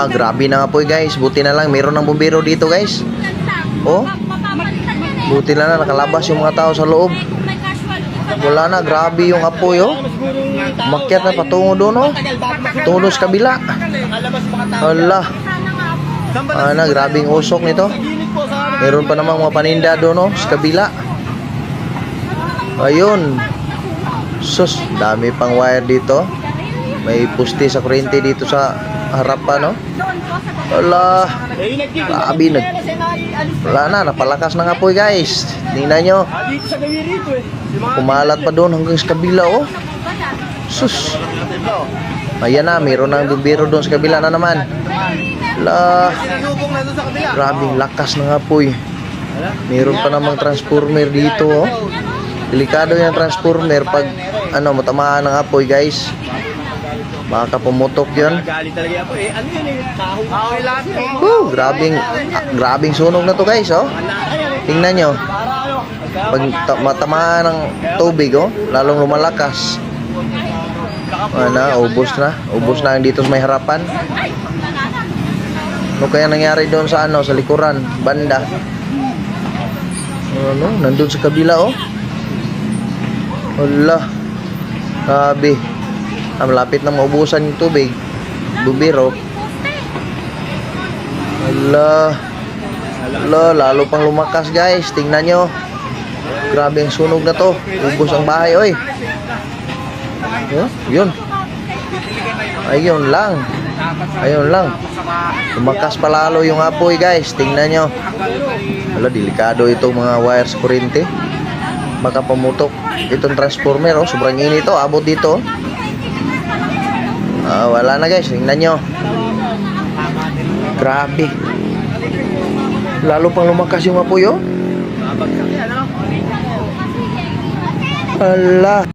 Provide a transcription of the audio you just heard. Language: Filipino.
Grabe na nga po guys. Buti na lang meron ng bumbero dito guys. Oh, buti na lang nakalabas yung mga tao sa loob. Wala na, grabe yung apoy oh. Umakyat na patungo doon oh. Patungo doon sa kabila. Hala. Grabing usok nito. Meron pa namang mga paninda doon oh, sa kabila. Ayun. Sus, dami pang wire dito. May puste sa kuryente dito sa harapan, no? Wala. Grabe, wala na, napalakas ng apoy, guys. Tingnan nyo. Kumalat pa doon hanggang sa kabila, oh. Sus. Ayan na, mayroon ng bumbero doon sa kabila na naman. Wala. Grabing lakas ng apoy. Mayroon pa namang transformer dito, oh. Delikado yung transformer pag matamaan ng apoy, guys. Baka pumutok yun. Grabing sunog na to guys, oh. Tingnan nyo. Pag matamaan ng tubig, oh, lalong lumalakas. Ubos na. Ubos na dito sa may harapan. Ano kaya nangyari doon sa sa likuran, banda? Nandun sa kabila, oh. Wala. Grabe. Malapit na maubusan yung tubig. Bumbero. Hala. Lalo pang lumakas guys. Tingnan nyo. Grabe ang sunog na to. Ubos ang bahay, oy. Yun. Ayun lang. Lumakas pa lalo yung apoy guys. Tingnan nyo. Hala, delikado itong mga wires kuryente. Baka pumutok. Itong transformer, oh. Sobrang init to. Abot dito. Wala na guys, tingnan nyo. Grabe. Lalo pang lumakas yung apoy, oh. Hala.